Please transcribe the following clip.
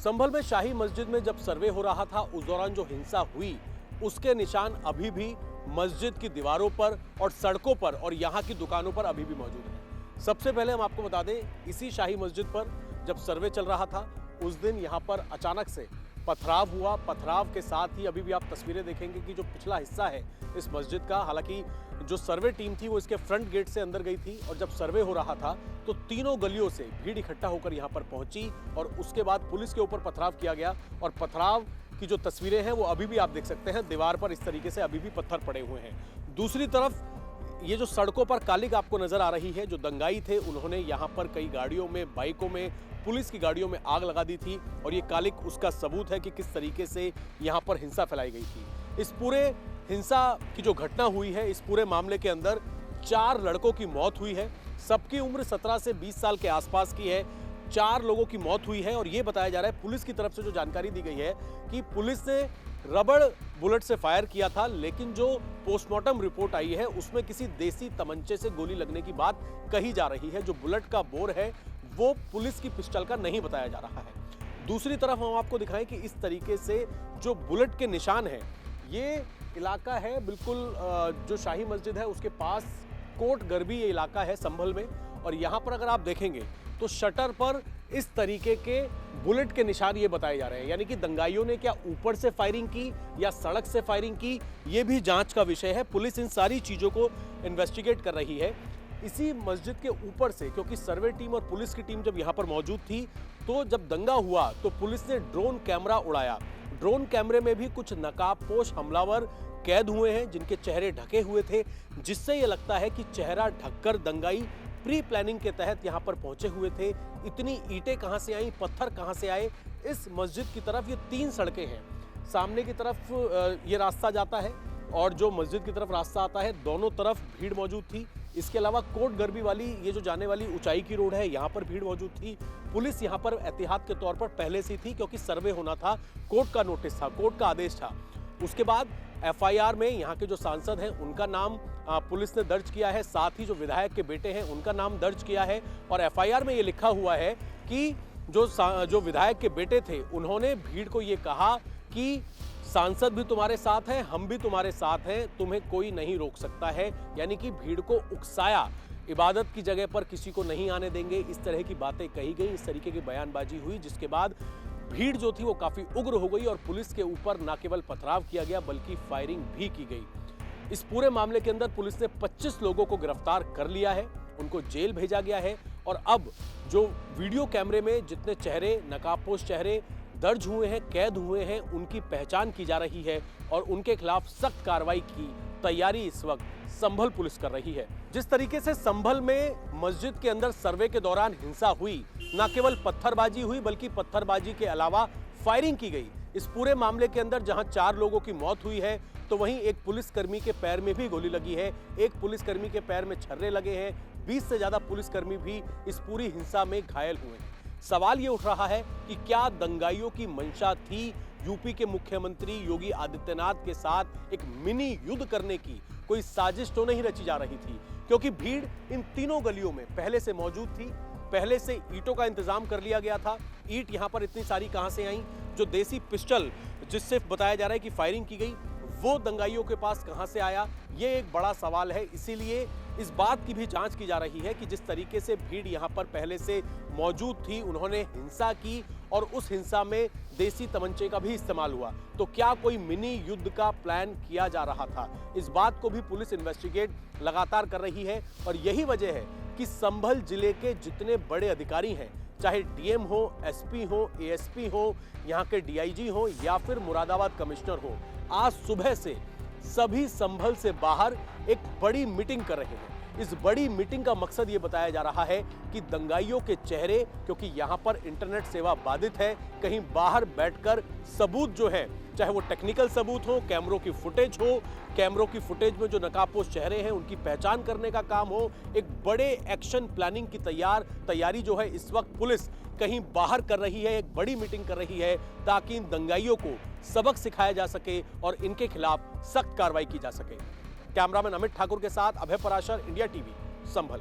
संभल में शाही मस्जिद में जब सर्वे हो रहा था उस दौरान जो हिंसा हुई उसके निशान अभी भी मस्जिद की दीवारों पर और सड़कों पर और यहाँ की दुकानों पर अभी भी मौजूद हैं। सबसे पहले हम आपको बता दें, इसी शाही मस्जिद पर जब सर्वे चल रहा था उस दिन यहाँ पर अचानक से पथराव हुआ। पथराव के साथ ही अभी भी आप तस्वीरें देखेंगे कि जो पिछला हिस्सा है इस मस्जिद का, हालांकि जो सर्वे टीम थी वो इसके फ्रंट गेट से अंदर गई थी और जब सर्वे हो रहा था तो तीनों गलियों से भीड़ इकट्ठा होकर यहाँ पर पहुंची और उसके बाद पुलिस के ऊपर पथराव किया गया। और पथराव की जो तस्वीरें हैं वो अभी भी आप देख सकते हैं, दीवार पर इस तरीके से अभी भी पत्थर पड़े हुए हैं। दूसरी तरफ ये जो सड़कों पर कालिक आपको नजर आ रही है, जो दंगाई थे उन्होंने यहाँ पर कई गाड़ियों में, बाइकों में, पुलिस की गाड़ियों में आग लगा दी थी और ये कालिक उसका सबूत है कि किस तरीके से यहाँ पर हिंसा फैलाई गई थी। इस पूरे हिंसा की जो घटना हुई है, इस पूरे मामले के अंदर 4 लड़कों की मौत हुई है। सबकी उम्र 17 से 20 साल के आसपास की है। 4 लोगों की मौत हुई है और ये बताया जा रहा है, पुलिस की तरफ से जो जानकारी दी गई है कि पुलिस ने रबड़ बुलेट से फायर किया था, लेकिन जो पोस्टमार्टम रिपोर्ट आई है उसमें किसी देसी तमंचे से गोली लगने की बात कही जा रही है। जो बुलेट का बोर है वो पुलिस की पिस्टल का नहीं बताया जा रहा है। दूसरी तरफ हम आपको दिखाएं कि इस तरीके से जो बुलेट के निशान हैं, ये इलाका है बिल्कुल जो शाही मस्जिद है उसके पास कोट गरबी ये इलाका है संभल में। और यहाँ पर अगर आप देखेंगे तो शटर पर इस तरीके के बुलेट के निशान ये बताए जा रहे हैं, यानी कि दंगाइयों ने क्या ऊपर से फायरिंग की या सड़क से फायरिंग की, ये भी जांच का विषय है। पुलिस इन सारी चीज़ों को इन्वेस्टिगेट कर रही है। इसी मस्जिद के ऊपर से, क्योंकि सर्वे टीम और पुलिस की टीम जब यहाँ पर मौजूद थी तो जब दंगा हुआ तो पुलिस ने ड्रोन कैमरा उड़ाया। ड्रोन कैमरे में भी कुछ नकाबपोश हमलावर कैद हुए हैं जिनके चेहरे ढके हुए थे, जिससे ये लगता है कि चेहरा ढककर दंगाई प्री प्लानिंग के तहत यहाँ पर पहुंचे हुए थे। इतनी ईंटें कहां से आई, पत्थर कहां से आए? इस मस्जिद की तरफ ये 3 सड़कें हैं। सामने की तरफ ये रास्ता जाता है और जो मस्जिद की तरफ रास्ता आता है, दोनों तरफ भीड़ मौजूद थी। इसके अलावा कोट गरबी वाली ये जो जाने वाली ऊंचाई की रोड है, यहाँ पर भीड़ मौजूद थी। पुलिस यहाँ पर एहतियात के तौर पर पहले से थी क्योंकि सर्वे होना था, कोर्ट का नोटिस था, कोर्ट का आदेश था। उसके बाद एफआईआर में यहाँ के जो सांसद हैं उनका नाम पुलिस ने दर्ज किया है, साथ ही जो विधायक के बेटे हैं उनका नाम दर्ज किया है। और एफआईआर में ये लिखा हुआ है कि जो विधायक के बेटे थे उन्होंने भीड़ को ये कहा कि सांसद भी तुम्हारे साथ हैं, हम भी तुम्हारे साथ हैं, तुम्हें कोई नहीं रोक सकता है। यानी कि भीड़ को उकसाया, इबादत की जगह पर किसी को नहीं आने देंगे, इस तरह की बातें कही गई, इस तरीके की बयानबाजी हुई, जिसके बाद भीड़ जो थी वो काफी उग्र हो गई और पुलिस के ऊपर न केवल पथराव किया गया बल्कि फायरिंग भी की गई। इस पूरे मामले के अंदर पुलिस ने 25 लोगों को गिरफ्तार कर लिया है, उनको जेल भेजा गया है और अब जो वीडियो कैमरे में जितने चेहरे, नकाबपोश चेहरे दर्ज हुए हैं, कैद हुए हैं, उनकी पहचान की जा रही है और उनके खिलाफ सख्त कार्रवाई की तैयारी इस वक्त संभल पुलिस कर रही है। जिस तरीके से संभल में मस्जिद के अंदर सर्वे के दौरान हिंसा हुई, न केवल पत्थरबाजी हुई बल्कि पत्थरबाजी के अलावा फायरिंग की गई। इस पूरे मामले के अंदर जहां 4 लोगों की मौत हुई है तो वहीं एक पुलिसकर्मी के पैर में भी गोली लगी है, एक पुलिसकर्मी के पैर में छर्रे लगे हैं, 20 से ज्यादा पुलिसकर्मी भी इस पूरी हिंसा में घायल हुए हैं। सवाल ये उठ रहा है कि क्या दंगाइयों की मंशा थी यूपी के मुख्यमंत्री योगी आदित्यनाथ के साथ एक मिनी युद्ध करने की? कोई साजिश तो नहीं रची जा रही थी? क्योंकि भीड़ इन तीनों गलियों में पहले से मौजूद थी, पहले से ईंटों का इंतजाम कर लिया गया था। ईंट यहां पर इतनी सारी कहां से आई? जो देसी पिस्टल जिससे बताया जा रहा है कि फायरिंग की गई, वो दंगाइयों के पास कहां से आया? ये एक बड़ा सवाल है। इसीलिए इस बात की भी जांच की जा रही है कि जिस तरीके से भीड़ यहां पर पहले से मौजूद थी, उन्होंने हिंसा की और उस हिंसा में देसी तमंचे का भी इस्तेमाल हुआ, तो क्या कोई मिनी युद्ध का प्लान किया जा रहा था? इस बात को भी पुलिस इन्वेस्टिगेट लगातार कर रही है और यही वजह है कि संभल जिले के जितने बड़े अधिकारी हैं, चाहे डीएम हो, एसपी हो, एएसपी हो, यहाँ के डीआईजी हो या फिर मुरादाबाद कमिश्नर हो, आज सुबह से सभी संभल से बाहर एक बड़ी मीटिंग कर रहे हैं। इस बड़ी मीटिंग का मकसद ये बताया जा रहा है कि दंगाइयों के चेहरे, क्योंकि यहाँ पर इंटरनेट सेवा बाधित है, कहीं बाहर बैठकर सबूत जो है, चाहे वो टेक्निकल सबूत हो, कैमरों की फुटेज हो, कैमरों की फुटेज में जो नकाबपोश चेहरे हैं उनकी पहचान करने का काम हो, एक बड़े एक्शन प्लानिंग की तैयारी जो है इस वक्त पुलिस कहीं बाहर कर रही है, एक बड़ी मीटिंग कर रही है ताकि इन दंगाइयों को सबक सिखाया जा सके और इनके खिलाफ सख्त कार्रवाई की जा सके। कैमरामैन अमित ठाकुर के साथ अभय पराशर, इंडिया टीवी, संभल।